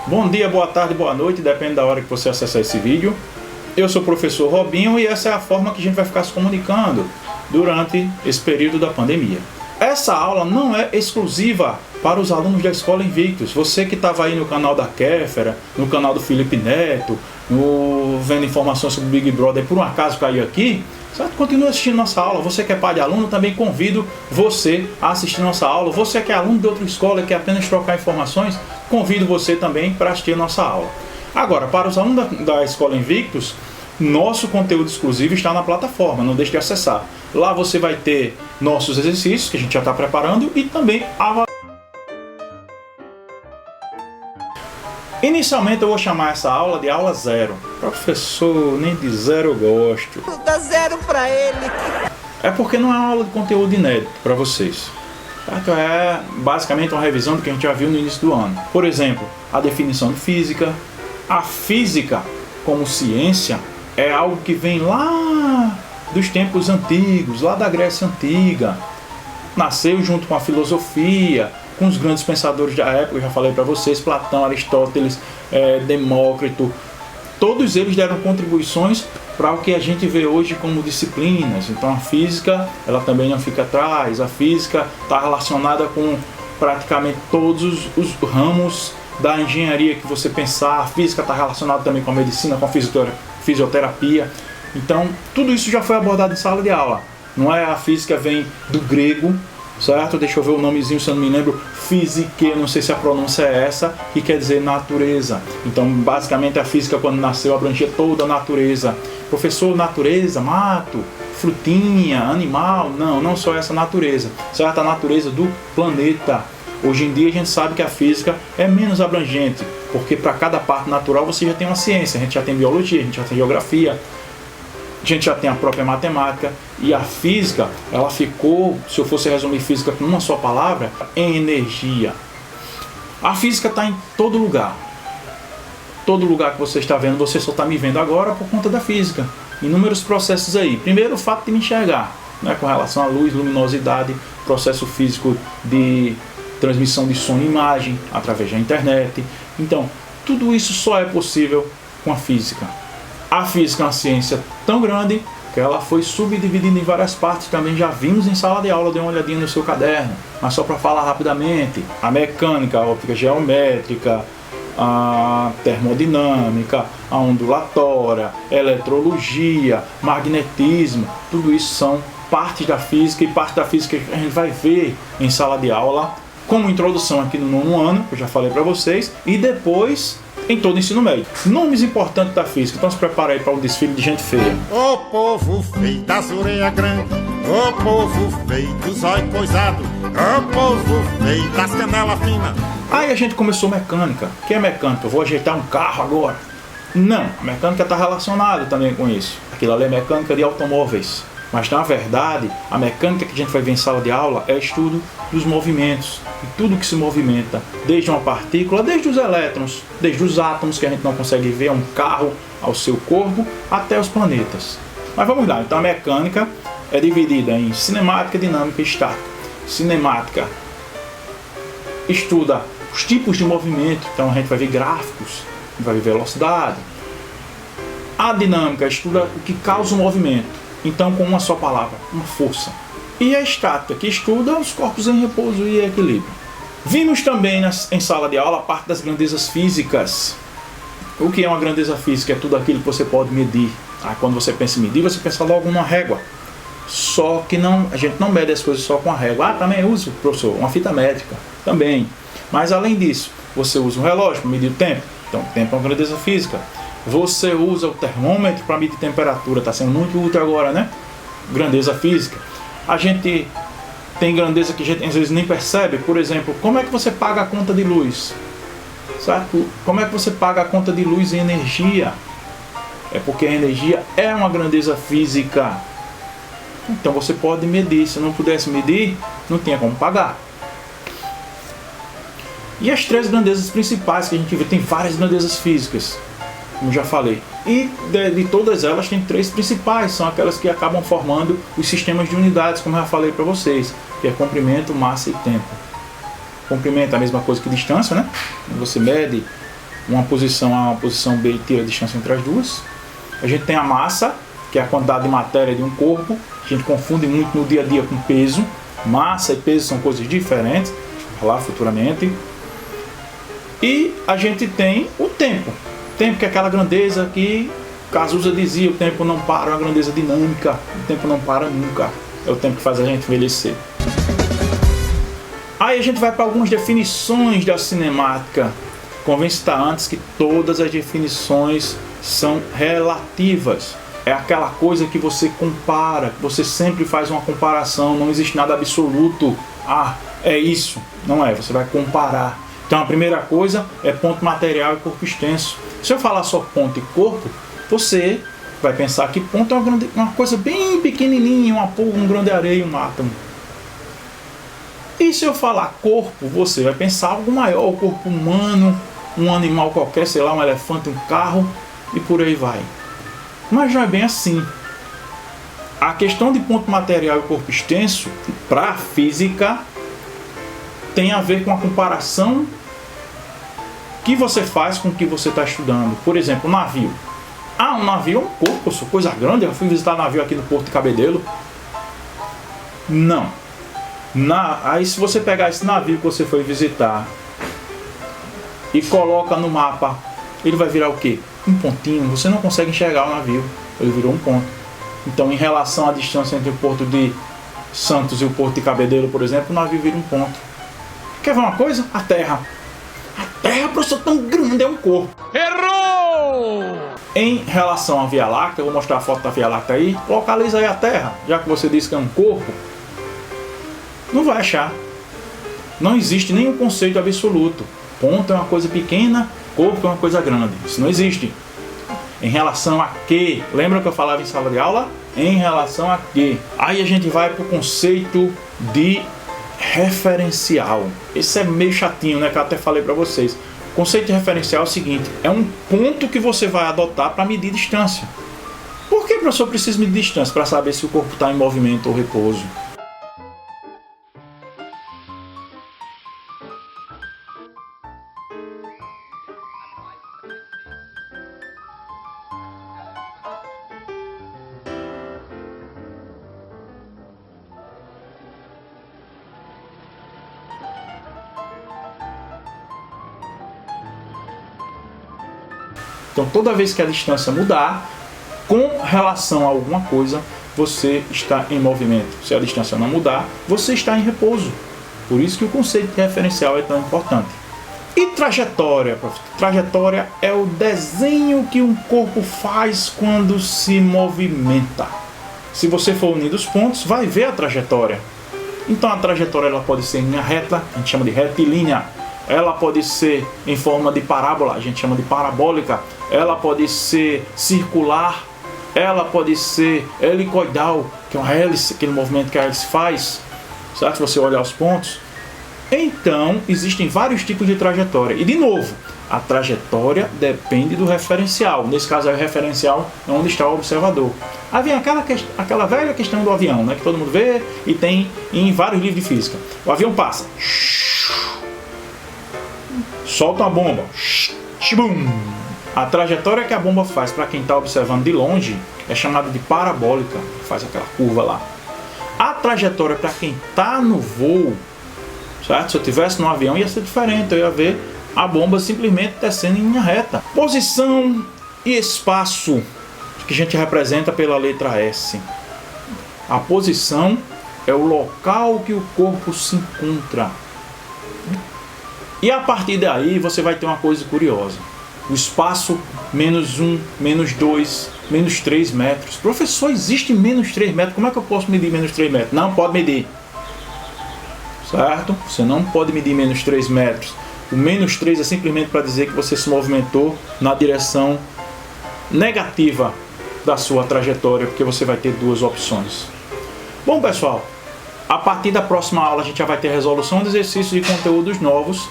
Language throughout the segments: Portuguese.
Bom dia, boa tarde, boa noite, depende da hora que você acessar esse vídeo. Eu sou o professor Robinho e essa é a forma que a gente vai ficar se comunicando durante esse período da pandemia. Essa aula não é exclusiva para os alunos da Escola Invictus. Você que estava aí no canal da Kéfera, no canal do Felipe Neto, vendo informações sobre o Big Brother, por um acaso caiu aqui, certo? Continua assistindo nossa aula. Você que é pai de aluno, também convido você a assistir nossa aula. Você que é aluno de outra escola e quer apenas trocar informações, convido você também para assistir nossa aula. Agora, para os alunos da Escola Invictus, nosso conteúdo exclusivo está na plataforma, não deixe de acessar. Lá você vai ter nossos exercícios, que a gente já está preparando, e também a... Inicialmente eu vou chamar essa aula de aula 0. Professor, nem de 0 eu gosto. Dá 0 para ele. É porque não é uma aula de conteúdo inédito para vocês. Certo? É basicamente uma revisão do que a gente já viu no início do ano. Por exemplo, a definição de física. A física como ciência é algo que vem lá dos tempos antigos, lá da Grécia Antiga. Nasceu junto com a filosofia, com os grandes pensadores da época, eu já falei para vocês, Platão, Aristóteles, Demócrito. Todos eles deram contribuições para o que a gente vê hoje como disciplinas. Então a física, ela também não fica atrás. A física está relacionada com praticamente todos os ramos da engenharia que você pensar. A física está relacionada também com a medicina, com a fisioterapia. Então tudo isso já foi abordado em sala de aula. Não é? A física vem do grego, certo? Deixa eu ver o nomezinho, se eu não me lembro. Physique, não sei se a pronúncia é essa, que quer dizer natureza. Então, basicamente, a física, quando nasceu, abrangia toda a natureza. Professor, natureza, mato, frutinha, animal? Não, não só essa natureza, certo? A natureza do planeta. Hoje em dia, a gente sabe que a física é menos abrangente, porque para cada parte natural você já tem uma ciência. A gente já tem biologia, a gente já tem geografia, a gente já tem a própria matemática. E a física, ela ficou, se eu fosse resumir física com uma só palavra, energia. A física está em todo lugar. Todo lugar que você está vendo, você só está me vendo agora por conta da física. Inúmeros processos aí. Primeiro, o fato de me enxergar, né, com relação à luz, luminosidade, processo físico de transmissão de som e imagem através da internet. Então, tudo isso só é possível com a física. A física é uma ciência tão grande que ela foi subdividida em várias partes, também já vimos em sala de aula, dê uma olhadinha no seu caderno. Mas só para falar rapidamente, a mecânica, a óptica geométrica, a termodinâmica, a ondulatória, eletrologia, magnetismo, tudo isso são partes da física, e parte da física que a gente vai ver em sala de aula, como introdução aqui no 9º ano, que eu já falei para vocês, e depois em todo o ensino médio. Nomes importantes da física, então se prepara aí para o desfile de gente feia. O povo feio das orelhas grandes, o povo feio dos olhos coisados, o povo feio das canelas finas. Aí a gente começou mecânica. O que é mecânica? Eu vou ajeitar um carro agora. Não, a mecânica está relacionada também com isso. Aquilo ali é mecânica de automóveis. Mas na verdade, a mecânica que a gente vai ver em sala de aula é estudo dos movimentos, de tudo que se movimenta, desde uma partícula, desde os elétrons, desde os átomos que a gente não consegue ver, um carro ao seu corpo, até os planetas. Mas vamos lá, então a mecânica é dividida em cinemática, dinâmica e estática. Cinemática estuda os tipos de movimento, então a gente vai ver gráficos, a gente vai ver velocidade. A dinâmica estuda o que causa o movimento. Então, com uma só palavra, uma força. E a estática, que estuda os corpos em repouso e equilíbrio. Vimos também em sala de aula a parte das grandezas físicas. O que é uma grandeza física? É tudo aquilo que você pode medir. Quando você pensa em medir, você pensa logo numa régua. Só que a gente não mede as coisas só com a régua. Também uso, professor, uma fita métrica. Também. Mas além disso, você usa um relógio para medir o tempo. Então, o tempo é uma grandeza física. Você usa o termômetro para medir temperatura, está sendo muito útil agora, né? Grandeza física. A gente tem grandeza que a gente às vezes nem percebe. Por exemplo, como é que você paga a conta de luz? Certo? Como é que você paga a conta de luz em energia? É porque a energia é uma grandeza física. Então você pode medir. Se não pudesse medir, não tinha como pagar. E as 3 grandezas principais que a gente vê, tem várias grandezas físicas, como já falei. E de todas elas tem 3 principais, são aquelas que acabam formando os sistemas de unidades, como eu já falei para vocês, que é comprimento, massa e tempo. Comprimento é a mesma coisa que distância, né? Você mede uma posição A, uma posição B e tira a distância entre as duas. A gente tem a massa, que é a quantidade de matéria de um corpo. A gente confunde muito no dia a dia com peso. Massa e peso são coisas diferentes, vou falar futuramente. E a gente tem o tempo. O tempo que é aquela grandeza que Cazuza dizia, o tempo não para, é uma grandeza dinâmica. O tempo não para nunca. É o tempo que faz a gente envelhecer. Aí a gente vai para algumas definições da cinemática. Convém citar antes que todas as definições são relativas. É aquela coisa que você compara, que você sempre faz uma comparação, não existe nada absoluto. Ah, é isso. Não é, você vai comparar. Então a primeira coisa é ponto material e corpo extenso. Se eu falar só ponto e corpo, você vai pensar que ponto é uma coisa bem pequenininha, uma polva, um grão de areia, um átomo. E se eu falar corpo, você vai pensar algo maior, o corpo humano, um animal qualquer, sei lá, um elefante, um carro e por aí vai. Mas não é bem assim. A questão de ponto material e corpo extenso, para a física, tem a ver com a comparação que você faz com o que você está estudando. Por exemplo, um navio. Ah, um navio é um corpo, eu sou coisa grande, eu fui visitar navio aqui no Porto de Cabedelo. Não. Aí se você pegar esse navio que você foi visitar e coloca no mapa, ele vai virar o quê? Um pontinho. Você não consegue enxergar o navio, ele virou um ponto. Então, em relação à distância entre o Porto de Santos e o Porto de Cabedelo, por exemplo, o navio vira um ponto. Quer ver uma coisa? A Terra. A Terra, professor, tão grande, é um corpo. Errou! Em relação à Via Láctea, eu vou mostrar a foto da Via Láctea aí. Localiza aí a Terra, já que você disse que é um corpo. Não vai achar. Não existe nenhum conceito absoluto. Ponto é uma coisa pequena, corpo é uma coisa grande. Isso não existe. Em relação a quê? Lembra que eu falava em sala de aula? Em relação a quê? Aí a gente vai para o conceito de referencial. Esse é meio chatinho, né? Que eu até falei para vocês. O conceito de referencial é o seguinte: é um ponto que você vai adotar para medir distância. Por que, professor, precisa medir distância? Para saber se o corpo está em movimento ou repouso. Então, toda vez que a distância mudar, com relação a alguma coisa, você está em movimento. Se a distância não mudar, você está em repouso. Por isso que o conceito de referencial é tão importante. E trajetória, professor? Trajetória é o desenho que um corpo faz quando se movimenta. Se você for unindo os pontos, vai ver a trajetória. Então, a trajetória ela pode ser em linha reta, a gente chama de retilínea. Ela pode ser em forma de parábola, a gente chama de parabólica. Ela pode ser circular, ela pode ser helicoidal, que é uma hélice, aquele movimento que a hélice faz, certo? Se você olhar os pontos. Então, existem vários tipos de trajetória. E, de novo, a trajetória depende do referencial. Nesse caso, o referencial é onde está o observador. Aí vem aquela velha questão do avião, né? Que todo mundo vê e tem em vários livros de física. O avião passa. Solta uma bomba. A trajetória que a bomba faz para quem está observando de longe é chamada de parabólica, faz aquela curva lá. A trajetória para quem está no voo, certo? Se eu estivesse no avião ia ser diferente, eu ia ver a bomba simplesmente descendo em linha reta. Posição e espaço, que a gente representa pela letra S. A posição é o local que o corpo se encontra. E a partir daí você vai ter uma coisa curiosa. O espaço, menos 1, menos 2, menos 3 metros. Professor, existe menos 3 metros. Como é que eu posso medir menos 3 metros? Não pode medir. Certo? Você não pode medir menos 3 metros. O menos 3 é simplesmente para dizer que você se movimentou na direção negativa da sua trajetória, porque você vai ter duas opções. Bom, pessoal, a partir da próxima aula a gente já vai ter resolução de exercícios e conteúdos novos.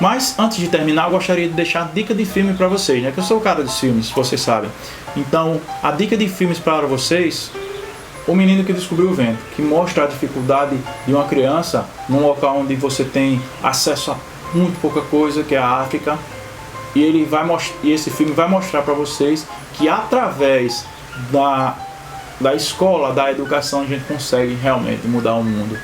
Mas antes de terminar, eu gostaria de deixar a dica de filme para vocês, né? Que eu sou o cara dos filmes, vocês sabem. Então, a dica de filmes para vocês, O Menino que Descobriu o Vento, que mostra a dificuldade de uma criança num local onde você tem acesso a muito pouca coisa, que é a África, E esse filme vai mostrar para vocês que através da escola, da educação, a gente consegue realmente mudar o mundo.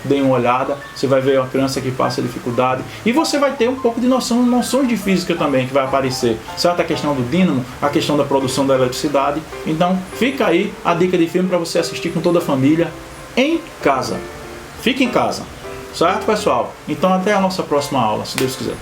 Dê uma olhada, você vai ver uma criança que passa dificuldade e você vai ter um pouco de noções de física também que vai aparecer, certo? A questão do dínamo, a questão da produção da eletricidade. Então fica aí a dica de filme para você assistir com toda a família em casa. Fique em casa, certo, pessoal? Então até a nossa próxima aula, se Deus quiser.